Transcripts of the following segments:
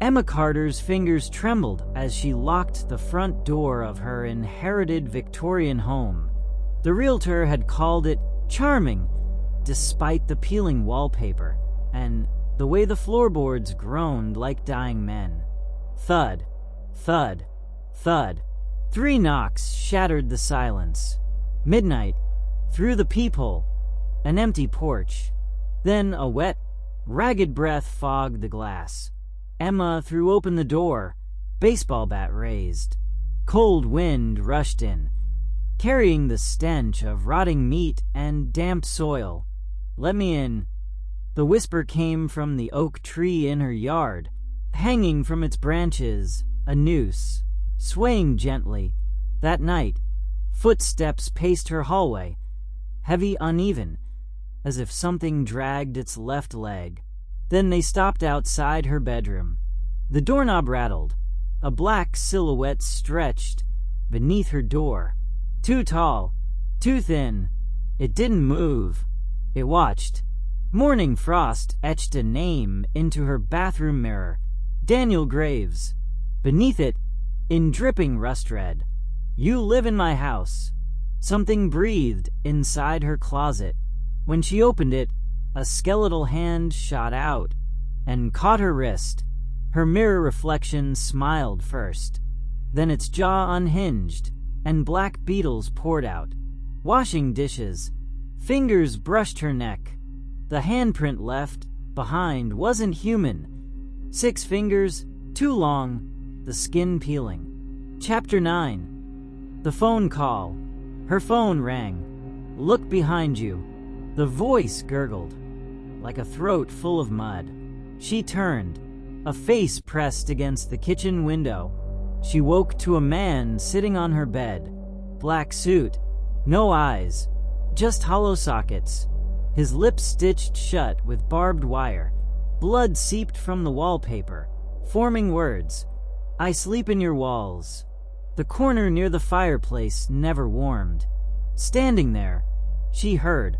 Emma Carter's fingers trembled as she locked the front door of her inherited Victorian home. The realtor had called it charming, despite the peeling wallpaper and the way the floorboards groaned like dying men. Thud, thud, thud. 3 knocks shattered the silence. Midnight, through the peephole, an empty porch. Then a wet, ragged breath fogged the glass. Emma threw open the door, baseball bat raised. Cold wind rushed in, carrying the stench of rotting meat and damp soil. "Let me in." The whisper came from the oak tree in her yard, hanging from its branches, a noose, swaying gently. That night, footsteps paced her hallway, heavy, uneven, as if something dragged its left leg. Then they stopped outside her bedroom. The doorknob rattled. A black silhouette stretched beneath her door. Too tall, too thin. It didn't move. It watched. Morning frost etched a name into her bathroom mirror. Daniel Graves. Beneath it, in dripping rust red, "You live in my house." Something breathed inside her closet. When she opened it, a skeletal hand shot out and caught her wrist. Her mirror reflection smiled first. Then its jaw unhinged, and black beetles poured out. Washing dishes. Fingers brushed her neck. The handprint left behind wasn't human. 6 fingers, too long, the skin peeling. Chapter 9. The phone call. Her phone rang. "Look behind you." The voice gurgled, like a throat full of mud. She turned, a face pressed against the kitchen window. She woke to a man sitting on her bed. Black suit, no eyes, just hollow sockets. His lips stitched shut with barbed wire. Blood seeped from the wallpaper, forming words. "I sleep in your walls." The corner near the fireplace never warmed. Standing there, she heard,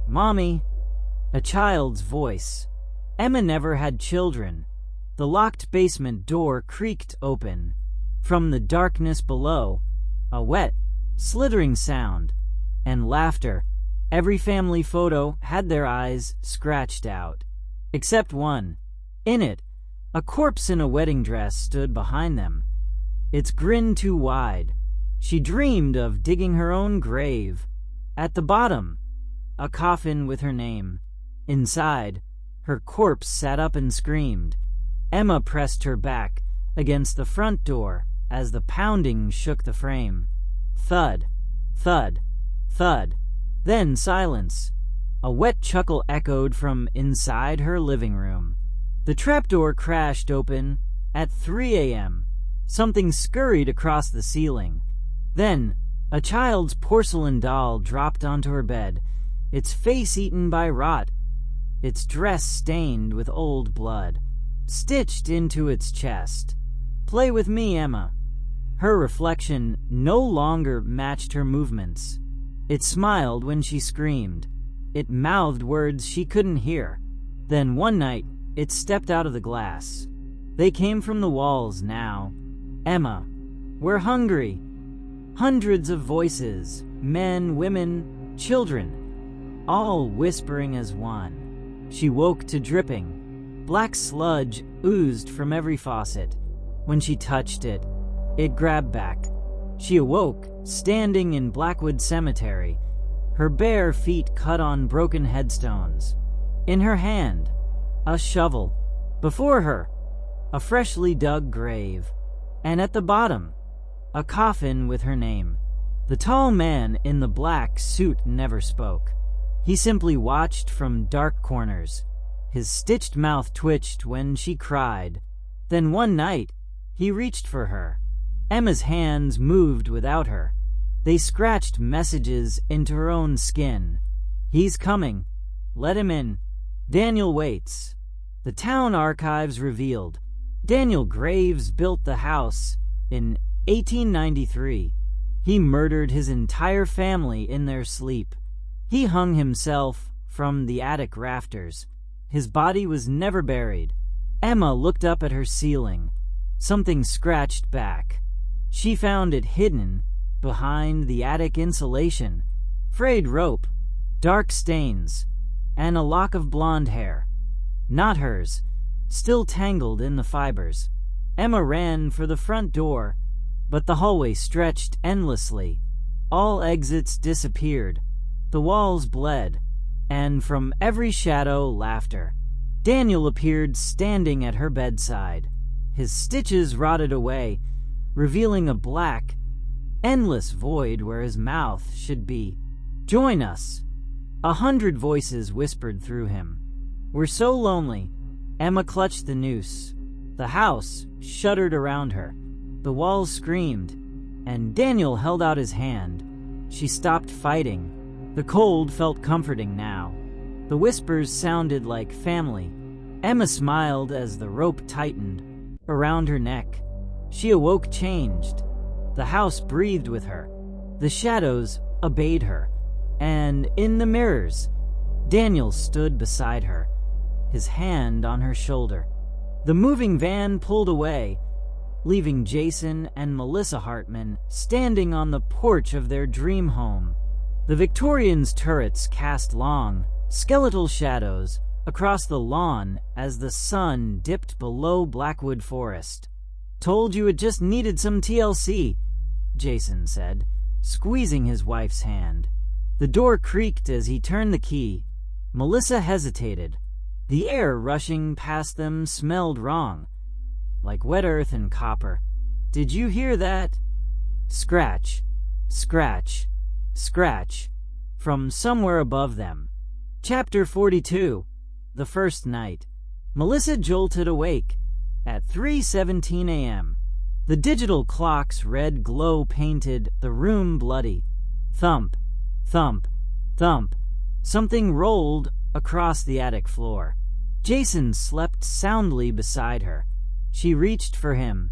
"Mommy," a child's voice. Emma never had children. The locked basement door creaked open. From the darkness below, a wet, slithering sound, and laughter. Every family photo had their eyes scratched out, except one. In it, a corpse in a wedding dress stood behind them, its grin too wide. She dreamed of digging her own grave. At the bottom, a coffin with her name. Inside, her corpse sat up and screamed. Emma pressed her back against the front door as the pounding shook the frame. Thud, thud, thud. Then silence. A wet chuckle echoed from inside her living room. The trapdoor crashed open at 3 a.m. Something scurried across the ceiling. Then, a child's porcelain doll dropped onto her bed, its face eaten by rot, its dress stained with old blood, stitched into its chest. "Play with me, Emma." Her reflection no longer matched her movements. It smiled when she screamed. It mouthed words she couldn't hear. Then one night, it stepped out of the glass. They came from the walls now. "Emma, we're hungry." Hundreds of voices, men, women, children, all whispering as one. She woke to dripping. Black sludge oozed from every faucet. When she touched it, it grabbed back. She awoke, standing in Blackwood Cemetery, her bare feet cut on broken headstones. In her hand, a shovel. Before her, a freshly dug grave. And at the bottom, a coffin with her name. The tall man in the black suit never spoke. He simply watched from dark corners. His stitched mouth twitched when she cried. Then one night, he reached for her. Emma's hands moved without her. They scratched messages into her own skin. "He's coming. Let him in. Daniel waits." The town archives revealed Daniel Graves built the house in 1893. He murdered his entire family in their sleep. He hung himself from the attic rafters. His body was never buried. Emma looked up at her ceiling. Something scratched back. She found it hidden behind the attic insulation. Frayed rope, dark stains, and a lock of blonde hair. Not hers, still tangled in the fibers. Emma ran for the front door, but the hallway stretched endlessly. All exits disappeared. The walls bled, and from every shadow, laughter. Daniel appeared standing at her bedside. His stitches rotted away, revealing a black, endless void where his mouth should be. "Join us." 100 voices whispered through him. "We're so lonely." Emma clutched the noose. The house shuddered around her. The walls screamed, and Daniel held out his hand. She stopped fighting. The cold felt comforting now. The whispers sounded like family. Emma smiled as the rope tightened around her neck. She awoke changed. The house breathed with her. The shadows obeyed her. And in the mirrors, Daniel stood beside her, his hand on her shoulder. The moving van pulled away, leaving Jason and Melissa Hartman standing on the porch of their dream home. The Victorian's turrets cast long, skeletal shadows across the lawn as the sun dipped below Blackwood Forest. "Told you it just needed some TLC," Jason said, squeezing his wife's hand. The door creaked as he turned the key. Melissa hesitated. The air rushing past them smelled wrong, like wet earth and copper. "Did you hear that?" Scratch, scratch, scratch, from somewhere above them. Chapter 42. The First Night. Melissa jolted awake at 3:17 a.m. The digital clock's red glow painted the room bloody. Thump, thump, thump. Something rolled across the attic floor. Jason slept soundly beside her. She reached for him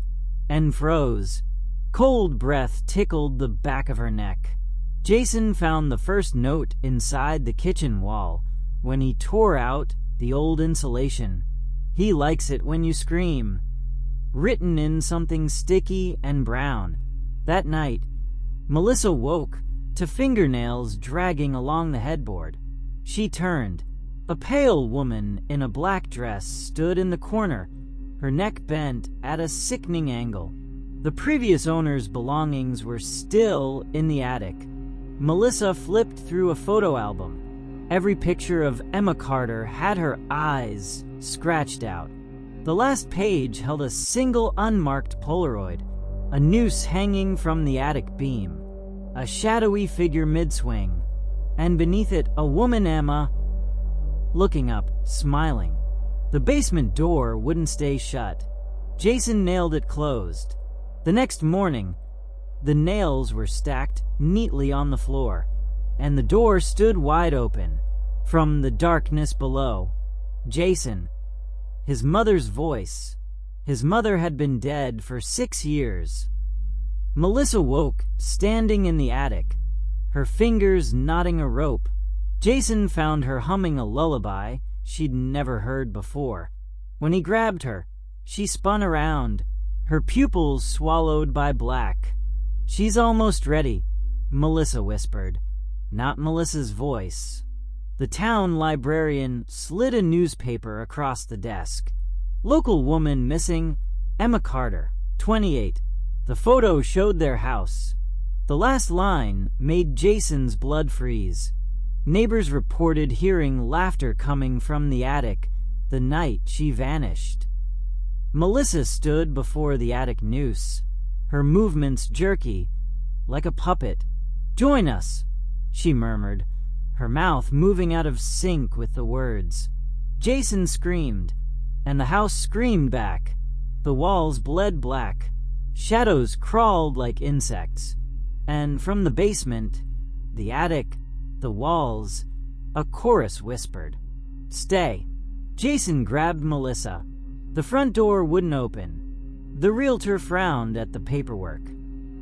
and froze. Cold breath tickled the back of her neck. Jason found the first note inside the kitchen wall when he tore out the old insulation. "He likes it when you scream." Written in something sticky and brown. That night, Melissa woke to fingernails dragging along the headboard. She turned. A pale woman in a black dress stood in the corner, her neck bent at a sickening angle. The previous owner's belongings were still in the attic. Melissa flipped through a photo album. Every picture of Emma Carter had her eyes scratched out. The last page held a single unmarked Polaroid, a noose hanging from the attic beam, a shadowy figure mid-swing, and beneath it a woman, Emma, looking up, smiling. The basement door wouldn't stay shut. Jason nailed it closed. The next morning, the nails were stacked neatly on the floor, and the door stood wide open. From the darkness below, Jason, his mother's voice. His mother had been dead for 6 years. Melissa woke, standing in the attic, her fingers knotting a rope. Jason found her humming a lullaby she'd never heard before. When he grabbed her, she spun around, her pupils swallowed by black. "She's almost ready," Melissa whispered. Not Melissa's voice. The town librarian slid a newspaper across the desk. "Local woman missing, Emma Carter, 28. The photo showed their house." The last line made Jason's blood freeze. Neighbors reported hearing laughter coming from the attic the night she vanished. Melissa stood before the attic noose, her movements jerky, like a puppet. "Join us," she murmured, her mouth moving out of sync with the words. Jason screamed, and the house screamed back. The walls bled black. Shadows crawled like insects. And from the basement, the attic, the walls, a chorus whispered, "Stay." Jason grabbed Melissa. The front door wouldn't open. The realtor frowned at the paperwork.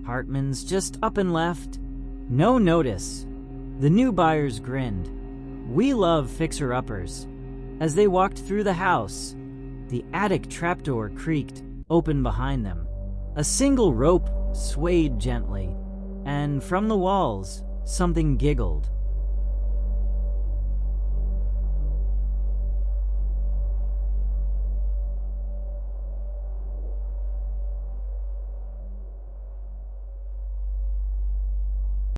"Hartman's just up and left. No notice." The new buyers grinned. "We love fixer-uppers." As they walked through the house, The attic trapdoor creaked open behind them. A single rope swayed gently, and from the walls, something giggled.